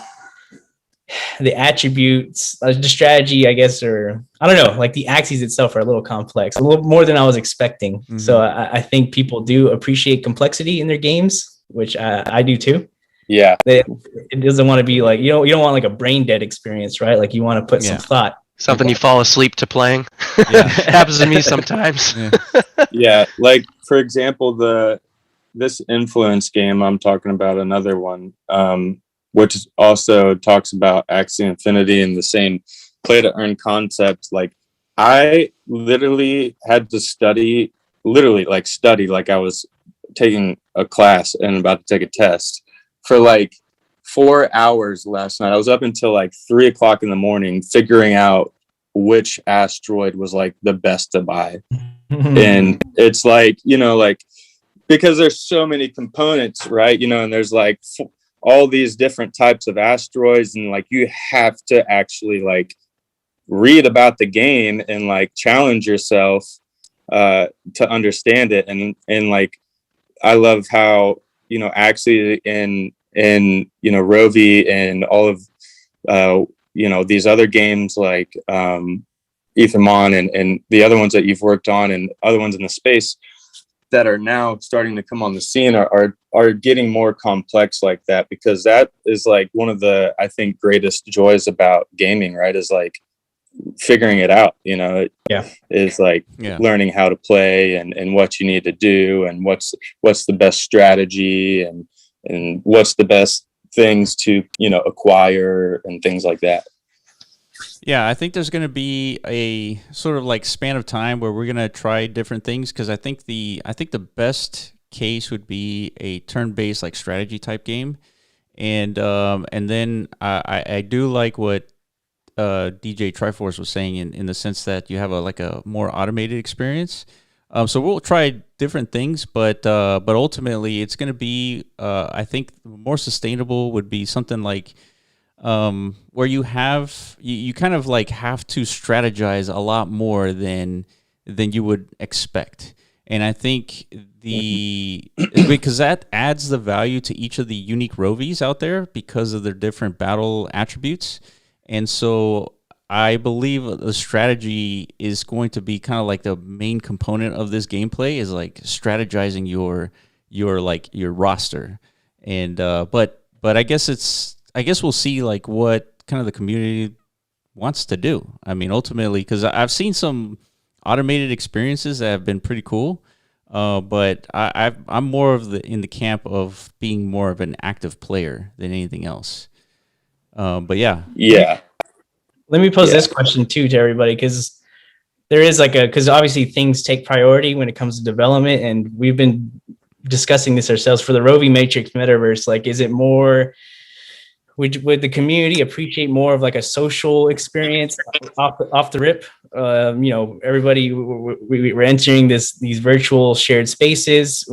Speaker 1: attributes, the strategy, I guess, or I don't know, like the axes itself are a little complex, a little more than I was expecting.
Speaker 3: Mm-hmm.
Speaker 1: So I think people do appreciate complexity in their games, which I do too.
Speaker 5: Yeah.
Speaker 1: It doesn't want to be like, you don't want like a brain dead experience, right? Like you want to put some thought.
Speaker 2: Something you fall asleep to playing.
Speaker 3: Yeah.
Speaker 2: Happens to me sometimes.
Speaker 3: Yeah.
Speaker 5: Yeah, like for example, this influence game I'm talking about, another one, which also talks about Axie Infinity and the same play to earn concept. Like I literally had to study like I was taking a class and about to take a test for like 4 hours last night. I was up until like 3 o'clock in the morning figuring out which asteroid was like the best to buy. And it's like, like, because there's so many components, right? And there's like all these different types of asteroids, and like you have to actually like read about the game and like challenge yourself to understand it. And like I love how actually in Rovi and all of these other games like Ethermon and the other ones that you've worked on and other ones in the space that are now starting to come on the scene are getting more complex like that, because that is like one of the, I think, greatest joys about gaming, right? Is like figuring it out, is like learning how to play and what you need to do and what's the best strategy and what's the best things to, acquire and things like that.
Speaker 3: Yeah, I think there's going to be a sort of like span of time where we're going to try different things, because I think the best case would be a turn-based like strategy type game, and then I do like what DJ Triforce was saying in the sense that you have a more automated experience. So we'll try different things, but ultimately it's going to be I think more sustainable would be something like where you kind of like have to strategize a lot more than you would expect. And I think because that adds the value to each of the unique Rovies out there because of their different battle attributes. And so I believe the strategy is going to be kind of like the main component of this gameplay, is like strategizing your roster. And but I guess we'll see like what kind of the community wants to do. I mean, ultimately, because I've seen some automated experiences that have been pretty cool, but I'm more of in the camp of being more of an active player than anything else. But yeah.
Speaker 1: Let me pose this question too to everybody, because there is because obviously things take priority when it comes to development, and we've been discussing this ourselves for the Rovi Matrix metaverse. Like, is it more? Would the community appreciate more of like a social experience off the rip? Everybody, we're entering these virtual shared spaces.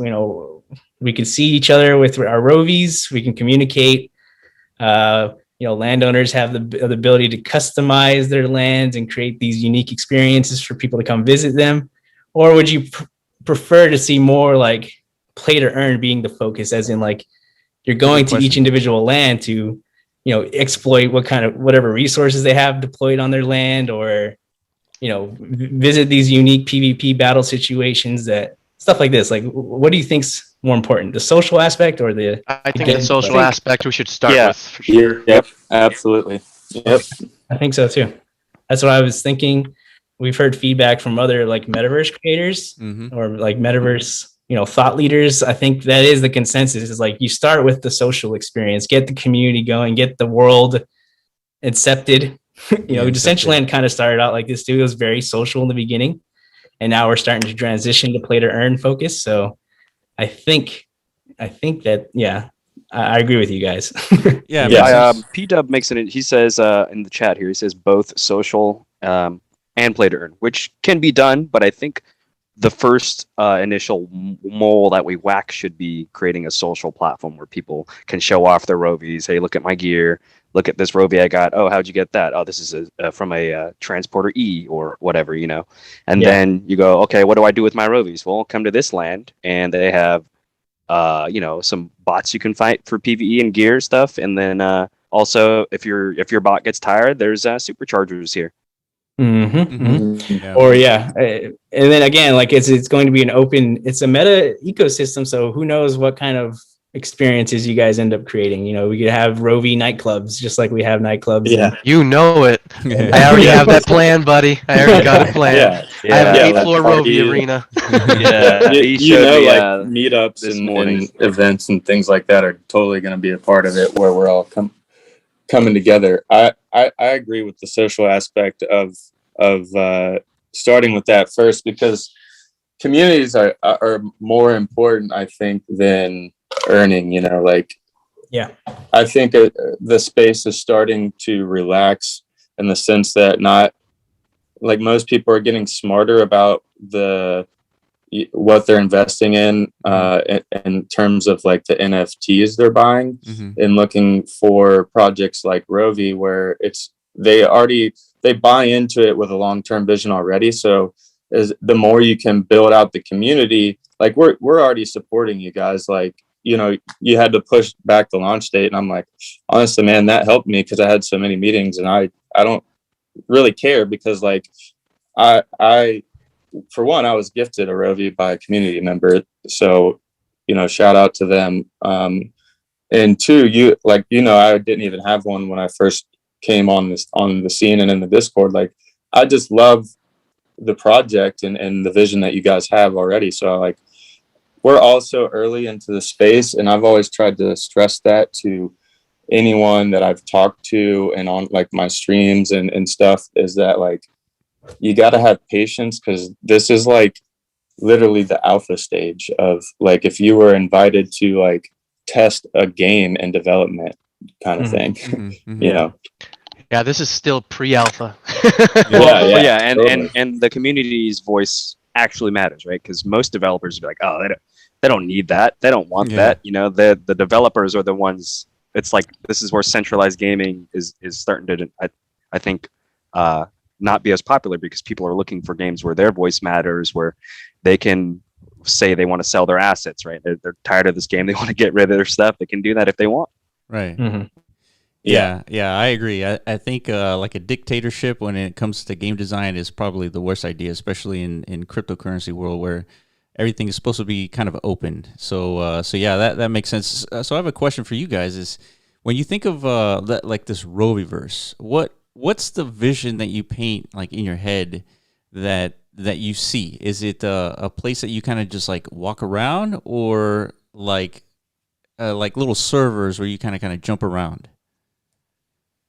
Speaker 1: We can see each other with our Rovies. We can communicate. Landowners have the ability to customize their lands and create these unique experiences for people to come visit them. Or would you prefer to see more like play to earn being the focus, as in like you're going to each individual land to exploit whatever resources they have deployed on their land, or, visit these unique PvP battle situations, that stuff like this. Like, what do you think's more important, the social aspect or the?
Speaker 2: I think the social aspect we should start with. For sure.
Speaker 5: Yep, absolutely. Yep.
Speaker 1: I think so too. That's what I was thinking. we've heard feedback from other like metaverse creators or like metaverse, thought leaders. I think that is the consensus, is like you start with the social experience, get the community going, get the world incepted. Decentraland kind of started out like this too. It was very social in the beginning, and now we're starting to transition to play to earn focus. So I think that, yeah, I agree with you guys.
Speaker 4: P-Dub makes it. He says in the chat here, he says both social and play to earn, which can be done, but I think the first initial mole that we whack should be creating a social platform where people can show off their Rovies. Hey, look at my gear. Look at this Rovi I got. Oh, how'd you get that? Oh, this is from a Transporter E or whatever, And then you go, okay, what do I do with my Rovies? Well, come to this land, and they have, some bots you can fight for PvE and gear stuff. And then also, if your bot gets tired, there's superchargers here.
Speaker 1: Or and then again, like it's going to be it's a meta ecosystem, so who knows what kind of experiences you guys end up creating. We could have Rovi nightclubs, just like we have nightclubs.
Speaker 2: You know it. I already have that plan, buddy. I already got it planned. I have an 8th floor Rovi arena.
Speaker 5: Like meetups and events and things like that are totally going to be a part of it, where we're all coming together. I agree with the social aspect of starting with that first, because communities are more important, I think, than earning. I think the space is starting to relax, in the sense that not like most people are getting smarter about what they're investing in terms of like the NFTs they're buying, and looking for projects like Rovi, where they buy into it with a long-term vision already. So the more you can build out the community, like we're already supporting you guys. Like, you had to push back the launch date, and I'm like, honestly, man, that helped me, because I had so many meetings, and I don't really care, because like I for one, I was gifted a Rovi by a community member, so shout out to them. And two, I didn't even have one when I first came on the scene and in the Discord. Like, I just love the project and the vision that you guys have already. So like, we're also early into the space, and I've always tried to stress that to anyone that I've talked to and on like my streams and stuff, is that like, you got to have patience, because this is like literally the alpha stage of like, if you were invited to like test a game in development kind of thing.
Speaker 2: Yeah, this is still pre-alpha.
Speaker 4: And the community's voice actually matters, right? Because most developers be like, oh, they don't need that, they don't want that. The developers are the ones. It's like, this is where centralized gaming is starting to, I think, not be as popular, because people are looking for games where their voice matters, where they can say they want to sell their assets, right? They're tired of this game, they want to get rid of their stuff. They can do that if they want.
Speaker 3: Right. Yeah, I agree. I think like a dictatorship when it comes to game design is probably the worst idea, especially in cryptocurrency world, where everything is supposed to be kind of open. So that makes sense. So I have a question for you guys: is when you think of like this Roviverse, what's the vision that you paint like in your head that you see? Is it a place that you kind of just like walk around, or like little servers where you kind of jump around?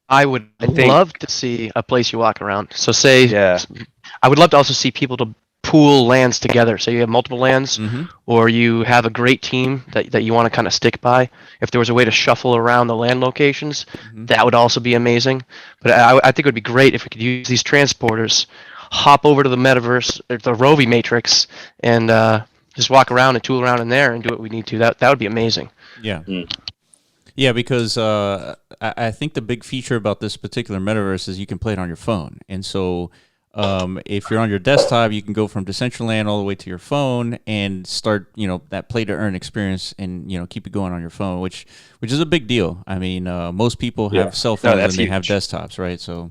Speaker 2: I would love to see a place you walk around. So I would love to also see people to pool lands together. So you have multiple lands, or you have a great team that you want to kind of stick by. If there was a way to shuffle around the land locations, that would also be amazing. But I think it would be great if we could use these transporters, hop over to the metaverse, or the Rovi matrix, and just walk around and tool around in there and do what we need to. That would be amazing.
Speaker 3: Yeah. Yeah, because I think the big feature about this particular metaverse is you can play it on your phone. And so if you're on your desktop, you can go from Decentraland all the way to your phone and start, that play to earn experience, and, keep it going on your phone, which is a big deal. I mean, most people have cell phones and they have desktops, right? So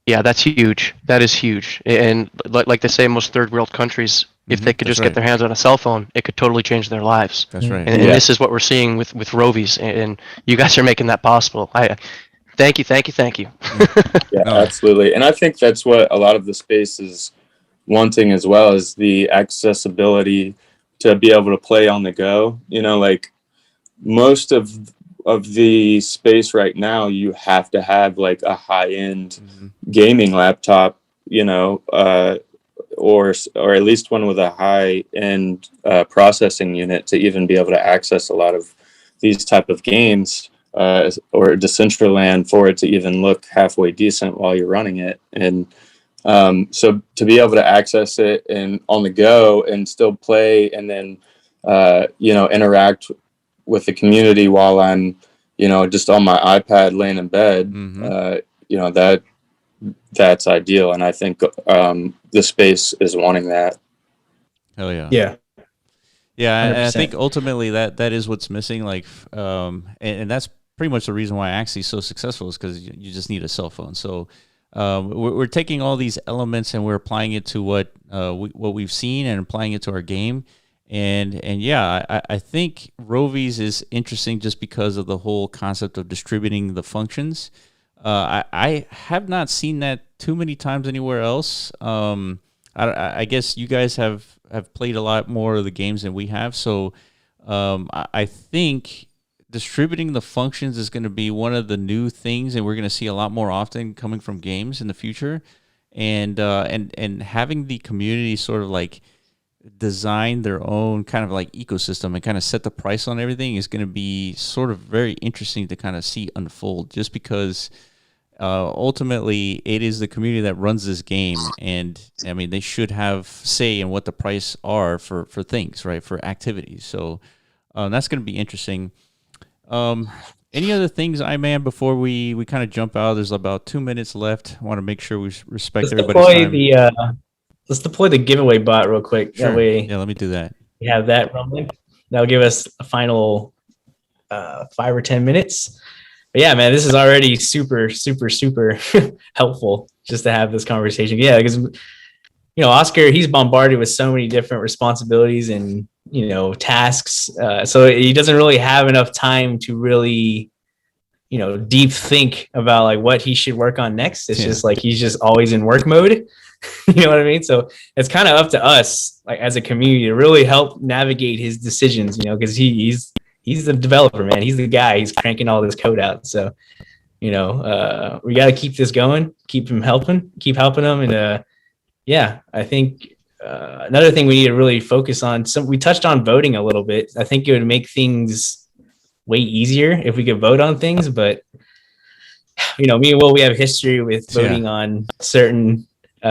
Speaker 2: yeah, that's huge. That is huge. And like they say in most third world countries, if they could just get their hands on a cell phone, it could totally change their lives.
Speaker 3: That's right.
Speaker 2: And this is what we're seeing with Rovies, and you guys are making that possible. Thank you.
Speaker 5: Yeah,
Speaker 3: No.
Speaker 5: absolutely. And I think that's what a lot of the space is wanting as well, is the accessibility to be able to play on the go. You know, like most of the space right now, you have to have like a high end gaming laptop, you know, or at least one with a high end processing unit to even be able to access a lot of these type of games, or Decentraland, for it to even look halfway decent while you're running it. And so to be able to access it and on the go and still play, and then you know, interact with the community while I'm, you know, just on my iPad laying in bed, you know, that's ideal. And I think the space is wanting that.
Speaker 3: Hell yeah.
Speaker 1: Yeah.
Speaker 3: Yeah, and I
Speaker 1: 100%.
Speaker 3: think ultimately that is what's missing. Like, and that's pretty much the reason why Axie is so successful, is because you just need a cell phone. So we're taking all these elements and we're applying it to what we've seen and applying it to our game. And yeah, I think Rovi's is interesting just because of the whole concept of distributing the functions. I have not seen that too many times anywhere else. I guess you guys have played a lot more of the games than we have, so I think distributing the functions is going to be one of the new things, and we're going to see a lot more often coming from games in the future, and having the community sort of like design their own kind of like ecosystem and kind of set the price on everything is going to be sort of very interesting to kind of see unfold, just because ultimately it is the community that runs this game, and I mean they should have say in what the price are for things, right, for activities. So that's going to be interesting. Any other things, man, before we kind of jump out? There's about 2 minutes left. I want to make sure we respect everybody's time.
Speaker 1: Let's deploy the giveaway bot real quick.
Speaker 3: Sure.
Speaker 1: That way
Speaker 3: Yeah, let me do that.
Speaker 1: we have that rumbling. That'll give us a final 5 or 10 minutes. But yeah, man, this is already super, super, super helpful just to have this conversation. Yeah, because, you know, Oscar, he's bombarded with so many different responsibilities and, you know, tasks. So he doesn't really have enough time to really, you know, deep think about like what he should work on next. It's just like he's just always in work mode. You know what I mean? So it's kind of up to us, like as a community, to really help navigate his decisions, you know, because he's the developer, man. He's the guy. He's cranking all this code out. So, you know, we got to keep this going, keep helping him. And yeah, I think another thing we need to really focus on, we touched on voting a little bit. I think it would make things way easier if we could vote on things. But, you know, me and Will, we have history with voting on certain